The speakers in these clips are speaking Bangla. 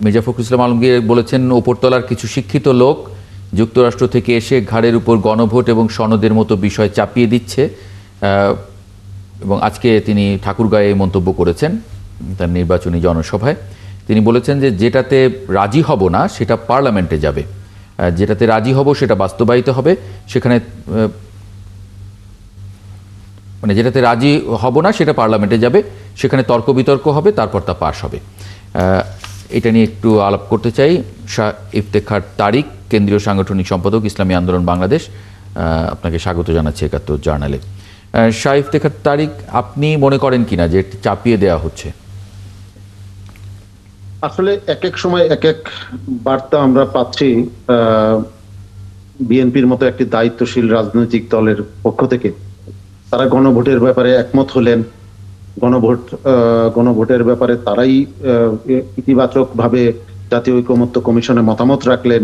মির্জা ফখরুল ইসলাম আলমগীর বলেছেন, ওপরতলার কিছু শিক্ষিত লোক যুক্তরাষ্ট্র থেকে এসে ঘাড়ের উপর গণভোট এবং সনদের মতো বিষয় চাপিয়ে দিচ্ছে। এবং আজকে তিনি ঠাকুরগাঁয়ে মন্তব্য করেছেন তার নির্বাচনী জনসভায়। তিনি বলেছেন যে যেটাতে রাজি হব না সেটা পার্লামেন্টে যাবে, যেটাতে রাজি হব সেটা বাস্তবায়িত হবে, সেখানে মানে যেটাতে রাজি হব না সেটা পার্লামেন্টে যাবে, সেখানে তর্ক বিতর্ক হবে, তারপর তা পাশ হবে। এটা নিয়ে একটু আলাপ করতে চাই। শাহ ইফতেখার তারিক, কেন্দ্রীয় সাংগঠনিক সম্পাদক, ইসলামী আন্দোলন বাংলাদেশ, আপনাকে স্বাগত জানাচ্ছি একাত্তর জার্নালে। শাহ ইফতেখার তারিক, আপনি মনে করেন কিনা যে চাপিয়ে দেওয়া হচ্ছে? আসলে এক এক সময় এক এক বার্তা আমরা পাচ্ছি বিএনপির মতো একটি দায়িত্বশীল রাজনৈতিক দলের পক্ষ থেকে। তারা গণভোটের ব্যাপারে একমত হলেন, গণভোটের ব্যাপারে তারাই ইতিবাচক ভাবে জাতীয় ঐকমত্য কমিশনে মতামত রাখলেন।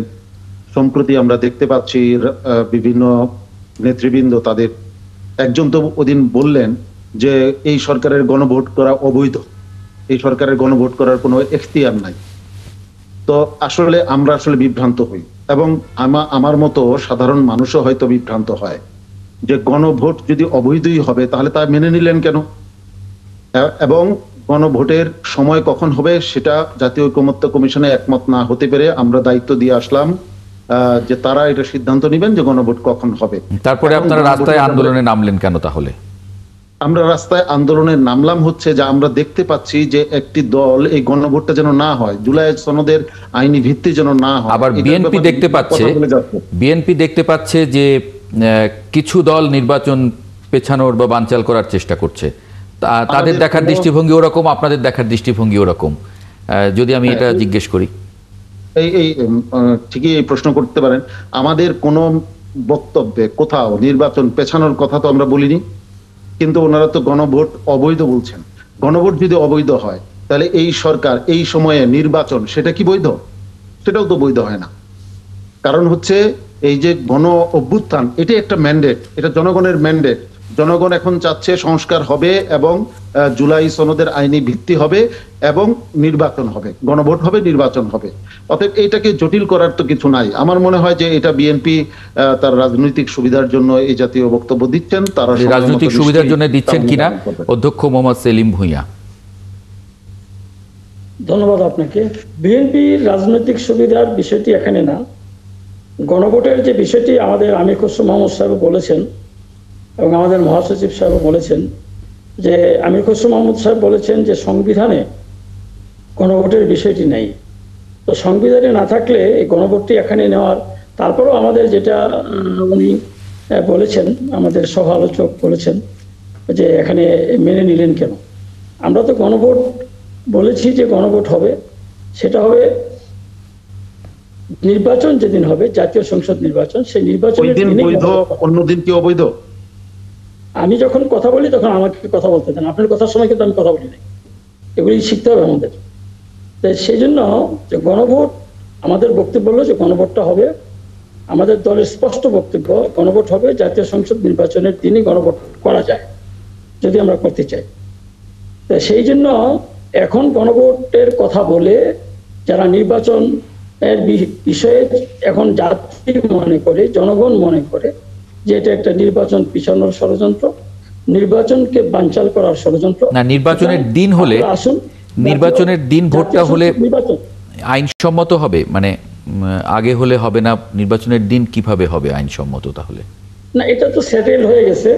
সম্প্রতি আমরা দেখতে পাচ্ছি বিভিন্ন নেতৃবৃন্দ তাদের একজন তো ওদিন বললেন যে এই সরকারের গণভোট করা অবৈধ, এই সরকারের গণভোট করার কোনো এখতিয়ার নাই। তো আসলে আমরা বিভ্রান্ত হই, এবং আমার মতো সাধারণ মানুষও হয়তো বিভ্রান্ত হয় যে গণভোট যদি অবৈধই হবে তাহলে তা মেনে নিলেন কেন, এবং গণভোটের সময় কখন হবে সেটা জাতীয় ঐকমত্য কমিশনে একমত না হতে পেরে আমরা দায়িত্ব দিয়ে আসলাম যে তারা এটা সিদ্ধান্ত নেবেন যে গণভোট কখন হবে। তারপরে আপনারা রাস্তায় আন্দোলনে নামলেন কেন তাহলে? আমরা রাস্তায় আন্দোলনে নামলাম হচ্ছে যে আমরা দেখতে পাচ্ছি যে একটি দল এই গণভোটটা যেন না হয়, জুলাই সনদের আইনি ভিত্তি যেন না হয়। আবার বিএনপি দেখতে পাচ্ছে যে কিছু দল নির্বাচন পেছানোর বা বানচাল করার চেষ্টা করছে। তাদের দেখার দৃষ্টিভঙ্গি ওরকম, আপনাদের দেখার দৃষ্টিভঙ্গি ওরকম, যদি আমি এটা জিজ্ঞেস করি। এই ঠিকই এই প্রশ্ন করতে পারেন। আমাদের কোন বক্তব্যে কোথাও নির্বাচন পেছানোর কথা তো আমরা বলিনি, কিন্তু ওনারা তো গণভোট অবৈধ বলছেন। গণভোট যদি অবৈধ হয় তাহলে এই সরকার এই সময়ে নির্বাচন সেটা কি বৈধ? সেটাও তো বৈধ হয় না। কারণ হচ্ছে এই যে গণ অভ্যুত্থান, এটা একটা ম্যান্ডেট, এটা জনগণের ম্যান্ডেট। জনগণ এখন চাচ্ছে সংস্কার হবে এবং জুলাই সনদের আইনি ভিত্তি হবে এবং নির্বাচন হবে, গণভোট হবে, নির্বাচন হবে। অতএব এটাকে জটিল করার তো কিছু নাই। আমার মনে হয় যে এটা বিএনপি তার রাজনৈতিক সুবিধার জন্য এই জাতীয় বক্তব্য দিচ্ছেন। তারা রাজনৈতিক সুবিধার জন্য দিচ্ছেন কিনা, অধ্যক্ষ মোহাম্মদ সেলিম ভূঁইয়া। ধন্যবাদ আপনাকে। বিএনপির রাজনৈতিক সুবিধার বিষয়টি এখানে না, গণভোটের যে বিষয়টি আমাদের আমির খসরু মাহমুদ সাহেব বলেছেন এবং আমাদের মহাসচিব সাহেব বলেছেন যে আমির খসরু মাহমুদ সাহেব বলেছেন যে সংবিধানে গণভোটের বিষয়টি নেই। তো সংবিধানে না থাকলে এই গণভোটটি এখানে নেওয়ার, তারপরেও আমাদের যেটা উনি বলেছেন, আমাদের সহ আলোচক বলেছেন যে এখানে মেনে নিলেন কেন। আমরা তো গণভোট বলেছি যে গণভোট হবে, সেটা হবে নির্বাচন যেদিন হবে, জাতীয় সংসদ নির্বাচন, সেই নির্বাচনের দিনে। অন্যদিন কি অবৈধ? আমি যখন কথা বলি তখন আমাকে কথা বলতে দেন, আপনার কথার সময় কিন্তু আমি কথা বলি নাই। এগুলি শিখতে হবে আমাদের। সেই জন্য যে গণভোট, আমাদের বক্তব্য হলো যে গণভোটটা হবে, আমাদের দলের স্পষ্ট বক্তব্য, গণভোট হবে জাতীয় সংসদ নির্বাচনের দিনই গণভোট করা যায় যদি আমরা করতে চাই। তো সেই জন্য এখন গণভোটের কথা বলে যারা নির্বাচন এর বিষয়ে এখন জাতি মনে করে, জনগণ মনে করে যে এটা একটা নির্বাচন পিছানোর ষড়যন্ত্র, নির্বাচনকে বানচাল করার ষড়যন্ত্র। না, নির্বাচনের দিন হলে, নির্বাচনের দিন ভোটটা হলে আইনসম্মত হবে, মানে আগে হলে হবে না, নির্বাচনের দিন কিভাবে হবে আইনসম্মত তাহলে? না, এটা তো সেটেল হয়ে গেছে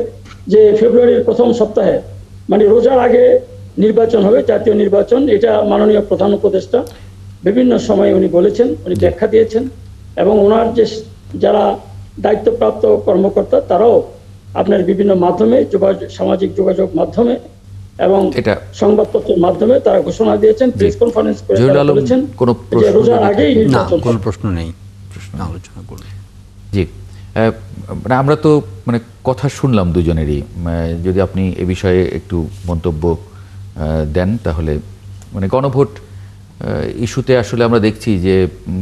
যে ফেব্রুয়ারির প্রথম সপ্তাহে, মানে রোজার আগে নির্বাচন হবে, জাতীয় নির্বাচন। এটা মাননীয় প্রধান উপদেষ্টা বিভিন্ন সময় উনি বলেছেন, উনি ব্যাখ্যা দিয়েছেন, এবং ওনার যে যারা দায়িত্বপ্রাপ্ত কর্মকর্তা তারাও আপনার বিভিন্ন মাধ্যমে, সামাজিক যোগাযোগ মাধ্যমে এবং সংবাদপত্রের মাধ্যমে তারা ঘোষণা দিয়েছেন, প্রেস কনফারেন্স করে বলেছেন যে রোজার আগেই নির্বাচন। কোনো প্রশ্ন নেই, আলোচনা করুন। জি, মানে আমরা তো মানে কথা শুনলাম দুজনেরই, যদি আপনি এ বিষয়ে একটু মন্তব্য দেন তাহলে। মানে গণভোট ইস্যুতে আসলে আমরা দেখছি যে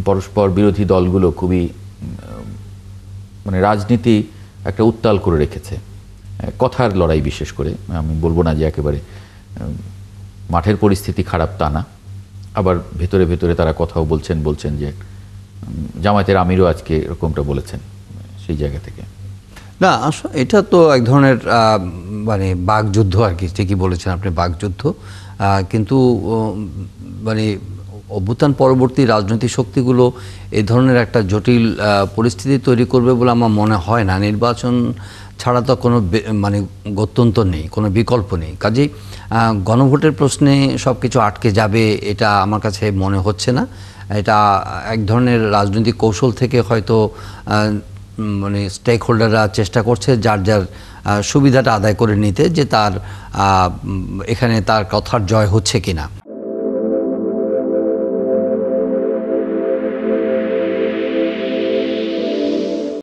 পরস্পর বিরোধী দলগুলো খুবই মানে রাজনীতি একটা উত্তাল করে রেখেছে, কথার লড়াই বিশেষ করে। আমি বলবো না যে একেবারে মাঠের পরিস্থিতি খারাপ তা না, আবার ভেতরে ভেতরে তারা কথাও বলছেন যে জামায়াতের আমিরও আজকে এরকমটা বলেছেন সেই জায়গা থেকে। না আসলে এটা তো এক ধরনের মানে বাকযুদ্ধ আর কি, ঠিকই বলেছেন আপনি, বাকযুদ্ধ। কিন্তু মানে অভ্যুত্থান পরবর্তী রাজনৈতিক শক্তিগুলো এই ধরনের একটা জটিল পরিস্থিতি তৈরি করবে বলে আমার মনে হয় না। নির্বাচন ছাড়া তো কোনো মানে গত্যন্তর নেই, কোনো বিকল্প নেই। কাজেই গণভোটের প্রশ্নে সব কিছু আটকে যাবে এটা আমার কাছে মনে হচ্ছে না। এটা এক ধরনের রাজনৈতিক কৌশল থেকে হয়তো মানে স্টেক হোল্ডাররা চেষ্টা করছে যার যার সুবিধাটা আদায় করে নিতে, যে তার এখানে তার কথার জয় হচ্ছে কিনা।